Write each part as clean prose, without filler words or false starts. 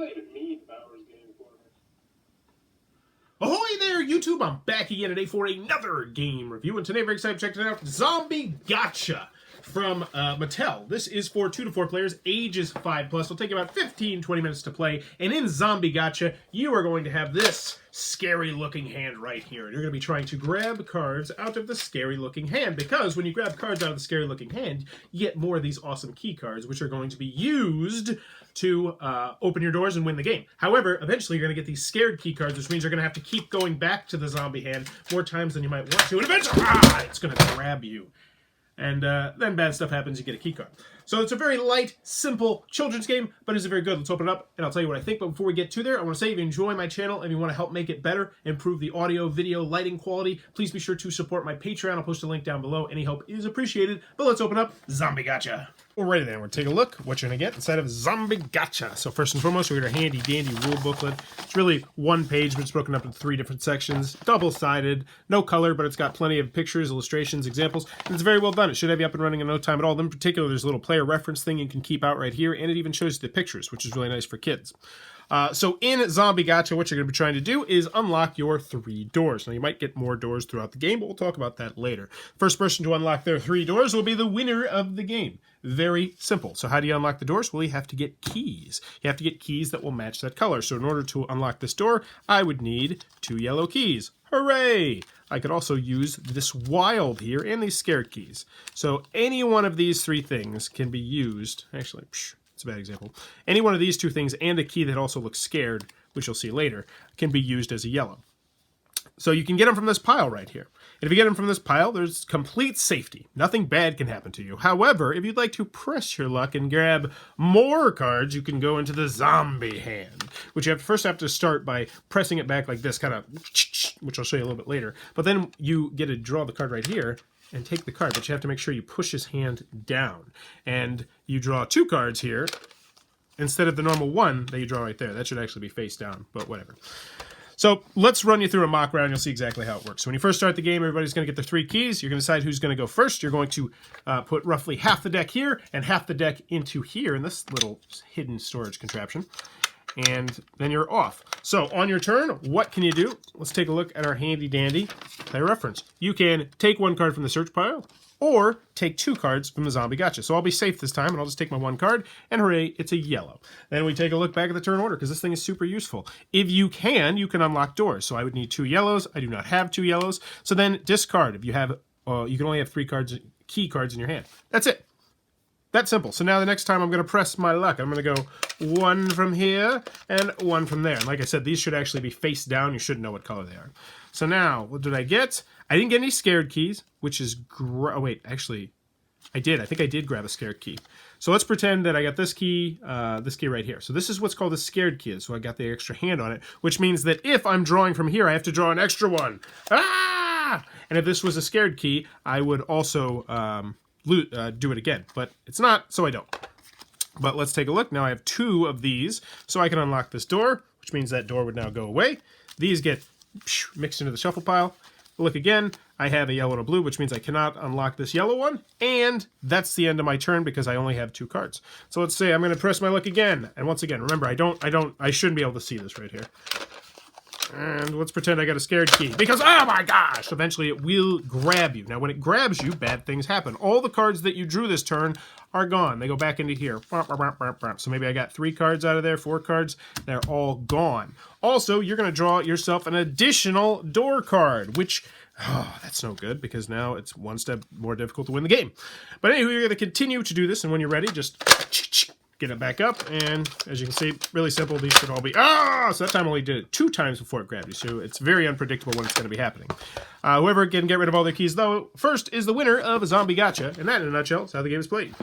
not even need Bauer's game for me. Ahoy there, YouTube! I'm back again today for another game review, and today, very excited to check it out, Zombie Gotcha from Mattel. This is for 2 to 4 players, ages 5+. It'll take about 15-20 minutes to play, and in Zombie Gotcha, you are going to have this scary-looking hand right here, and you're going to be trying to grab cards out of the scary-looking hand, because when you grab cards out of the scary-looking hand, you get more of these awesome key cards, which are going to be used to open your doors and win the game. However, eventually you're going to get these scared key cards, which means you're going to have to keep going back to the zombie hand more times than you might want to, and eventually, it's going to grab you. And then bad stuff happens, you get a key card. So it's a very light, simple children's game, but it's very good. Let's open it up, and I'll tell you what I think. But before we get to there, I want to say if you enjoy my channel and you want to help make it better, improve the audio, video, lighting quality, please be sure to support my Patreon. I'll post a link down below. Any help is appreciated. But let's open up Zombie Gotcha. Alrighty then, we're going to take a look what you're going to get inside of Zombie Gotcha. So first and foremost, we're going to handy dandy rule booklet. It's really one page, but it's broken up into 3 different sections. Double-sided, no color, but it's got plenty of pictures, illustrations, examples, and it's very well done. It should have you up and running in no time at all. In particular, there's a little player reference thing you can keep out right here, and it even shows you the pictures, which is really nice for kids. So in Zombie Gotcha, what you're going to be trying to do is unlock your 3 doors. Now, you might get more doors throughout the game, but we'll talk about that later. First person to unlock their 3 doors will be the winner of the game. Very simple. So how do you unlock the doors? Well, you have to get keys. You have to get keys that will match that color. So in order to unlock this door, I would need 2 yellow keys. Hooray! I could also use this wild here and these scared keys. So any one of these 3 things can be used. Actually, it's a bad example. Any one of these 2 things and a key that also looks scared, which you'll see later, can be used as a yellow. So you can get them from this pile right here. And if you get them from this pile, there's complete safety. Nothing bad can happen to you. However, if you'd like to press your luck and grab more cards, you can go into the zombie hand, which you first have to start by pressing it back like this, kind of, which I'll show you a little bit later. But then you get to draw the card right here and take the card, but you have to make sure you push his hand down. And you draw 2 cards here instead of the normal 1 that you draw right there. That should actually be face down, but whatever. So let's run you through a mock round. You'll see exactly how it works. So when you first start the game, everybody's going to get their 3 keys. You're going to decide who's going to go first. You're going to put roughly half the deck here and half the deck into here in this little hidden storage contraption. And then you're off. So on your turn, what can you do? Let's take a look at our handy dandy player reference. You can take 1 card from the search pile, or take 2 cards from the Zombie Gotcha. So I'll be safe this time, and I'll just take my 1 card, and hooray, it's a yellow. Then we take a look back at the turn order, because this thing is super useful. If you can unlock doors. So I would need 2 yellows. I do not have 2 yellows. So then discard. If you have, you can only have 3 cards, key cards in your hand. That's it. That's simple. So now the next time I'm going to press my luck. I'm going to go 1 from here and 1 from there. And like I said, these should actually be face down. You should know what color they are. So now, what did I get? I didn't get any scared keys, which is oh wait, actually, I did. I think I did grab a scared key. So let's pretend that I got this key right here. So this is what's called a scared key. So I got the extra hand on it, which means that if I'm drawing from here, I have to draw an extra 1. Ah! And if this was a scared key, I would also do it again, but it's not, so I don't. But let's take a look. Now I have 2 of these, so I can unlock this door, which means that door would now go away. These get mixed into the shuffle pile. Look again, I have a yellow and a blue, which means I cannot unlock this yellow one, and that's the end of my turn because I only have 2 cards. So let's say I'm going to press my luck again, and once again, remember, I shouldn't be able to see this right here. And let's pretend I got a scared key, because, oh my gosh, eventually it will grab you. Now, when it grabs you, bad things happen. All the cards that you drew this turn are gone. They go back into here. So maybe I got 3 cards out of there, 4 cards. They're all gone. Also, you're going to draw yourself an additional door card, which, that's no good, because now it's 1 step more difficult to win the game. But anyway, you're going to continue to do this, and when you're ready, just get it back up, and as you can see, really simple. These should all be, so that time I only did it 2 times before it grabbed you, so it's very unpredictable when it's going to be happening. Whoever can get rid of all their keys, though, first is the winner of a Zombie Gotcha, and that, in a nutshell, is how the game is played.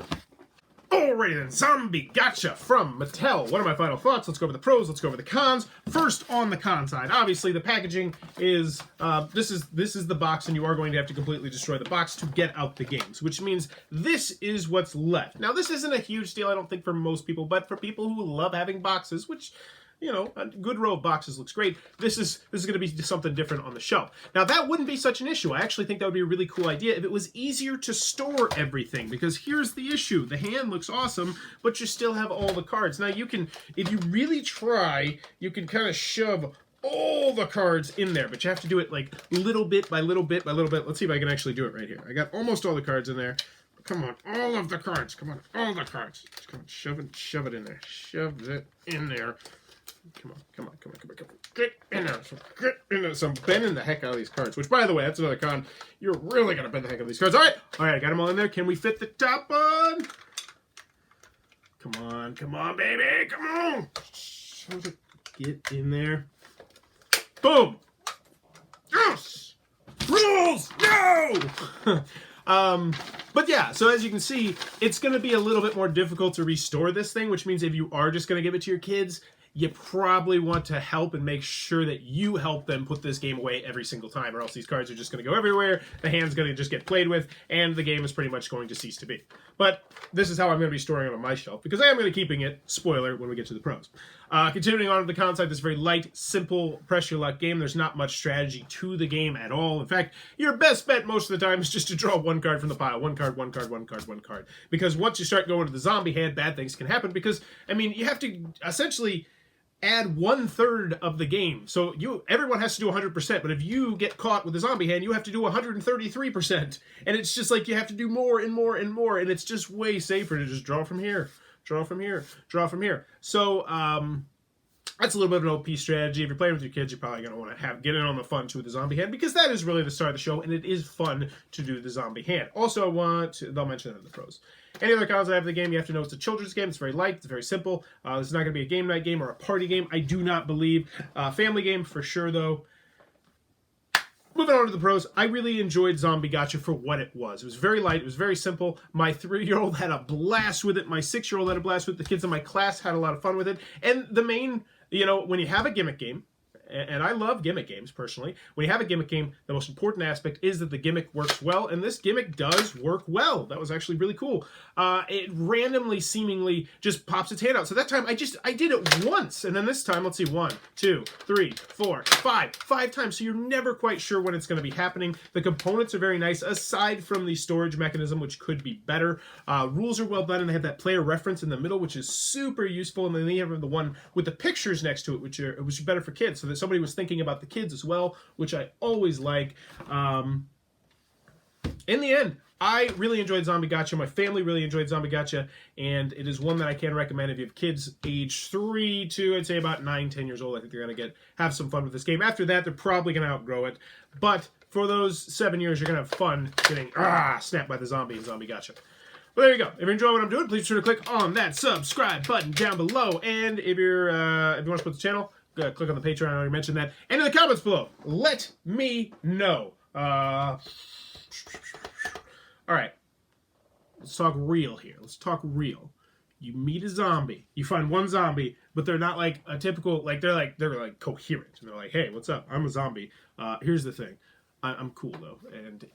Alrighty then, Zombie Gotcha from Mattel. What are my final thoughts? Let's go over the pros, let's go over the cons. First, on the con side, obviously the packaging is, this is the box, and you are going to have to completely destroy the box to get out the games, which means this is what's left. Now, this isn't a huge deal, I don't think, for most people, but for people who love having boxes, which you know, a good row of boxes looks great. This is going to be something different on the shelf. Now, that wouldn't be such an issue. I actually think that would be a really cool idea if it was easier to store everything, because here's the issue. The hand looks awesome, but you still have all the cards. Now, you can, if you really try, you can kind of shove all the cards in there, but you have to do it like little bit by little bit by little bit. Let's see if I can actually do it right here. I got almost all the cards in there. Come on, all of the cards. Come on, all the cards. Come on, shove it in there. Shove it in there. Come on, come on, come on, come on, come on. Get in there. Get in there. So I'm bending the heck out of these cards, which, by the way, that's another con. You're really going to bend the heck out of these cards. All right, I got them all in there. Can we fit the top on? Come on, baby. Come on. Shove it. Get in there. Boom. Yes. Rules. No. But yeah, so as you can see, it's going to be a little bit more difficult to restore this thing, which means if you are just going to give it to your kids, you probably want to help and make sure that you help them put this game away every single time, or else these cards are just going to go everywhere, the hand's going to just get played with, and the game is pretty much going to cease to be. But this is how I'm going to be storing it on my shelf, because I am going to be keeping it, spoiler, when we get to the pros. Continuing on to the con side, this very light, simple, press your luck game. There's not much strategy to the game at all. In fact, your best bet most of the time is just to draw one card from the pile. One card, one card, one card, one card. Because once you start going to the zombie hand, bad things can happen, because, I mean, you have to essentially add 1/3 of the game. So everyone has to do 100%, but if you get caught with a zombie hand, you have to do 133%. And it's just like you have to do more and more and more, and it's just way safer to just draw from here, draw from here, draw from here. So that's a little bit of an OP strategy. If you're playing with your kids, you're probably going to want to get in on the fun too with the zombie hand, because that is really the start of the show, and it is fun to do the zombie hand. Also, they'll mention that in the pros. Any other cons I have of the game, you have to know it's a children's game. It's very light. It's very simple. This is not going to be a game night game or a party game, I do not believe. Family game for sure, though. Moving on to the pros, I really enjoyed Zombie Gotcha for what it was. It was very light. It was very simple. My 3-year-old had a blast with it. My 6-year-old had a blast with it. The kids in my class had a lot of fun with it. And the main, when you have a gimmick game, and I love gimmick games, personally. When you have a gimmick game, the most important aspect is that the gimmick works well, and this gimmick does work well. That was actually really cool. It randomly, seemingly, just pops its hand out. So that time, I did it once, and then this time, let's see, 1, 2, 3, 4, 5. 5 times, so you're never quite sure when it's going to be happening. The components are very nice, aside from the storage mechanism, which could be better. Rules are well done, and they have that player reference in the middle, which is super useful, and then they have the one with the pictures next to it, which are better for kids, so that somebody was thinking about the kids as well, which I always like. In the end, I really enjoyed Zombie Gotcha. My family really enjoyed Zombie Gotcha, and it is one that I can recommend if you have kids age 3 to, I'd say, about 9, 10 years old. I think they're going to have some fun with this game. After that, they're probably going to outgrow it, but for those 7 years, you're going to have fun getting snapped by the zombie in Zombie Gotcha. Well, there you go. If you're enjoying what I'm doing, please be sure to click on that subscribe button down below, and if you want to support the channel, click on the Patreon. I already mentioned that. And in the comments below, let me know. All right. Let's talk real here. Let's talk real. You meet a zombie. You find one zombie, but they're not like a typical, they're like coherent. And they're like, hey, what's up? I'm a zombie. Here's the thing. I'm cool, though, and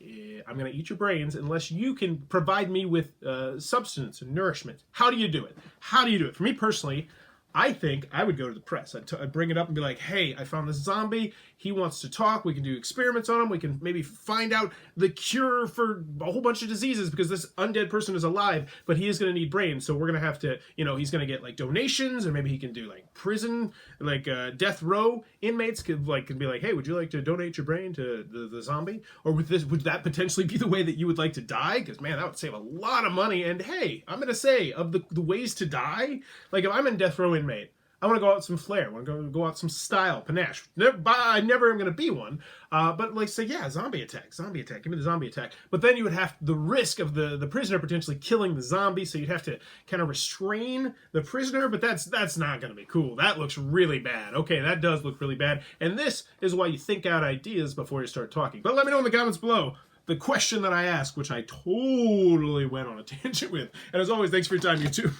I'm going to eat your brains unless you can provide me with substance and nourishment. How do you do it? How do you do it? For me personally, I think I would go to the press. I'd bring it up and be like, hey, I found this zombie. He wants to talk. We can do experiments on him. We can maybe find out the cure for a whole bunch of diseases, because this undead person is alive, but he is going to need brains. So we're going to have to, he's going to get like donations, or maybe he can do like prison, like death row inmates can be like, hey, would you like to donate your brain to the zombie? Or would that potentially be the way that you would like to die? Because, man, that would save a lot of money. And hey, I'm going to say, of the ways to die, like if I'm in death row inmate, I want to go out with some flair. I want to go out with some style, panache. I never am going to be one. But like say, yeah, zombie attack. Give me the zombie attack. But then you would have the risk of the prisoner potentially killing the zombie, so you'd have to kind of restrain the prisoner, but that's not going to be cool. That looks really bad. Okay, that does look really bad. And this is why you think out ideas before you start talking. But let me know in the comments below the question that I asked, which I totally went on a tangent with. And as always, thanks for your time, YouTube.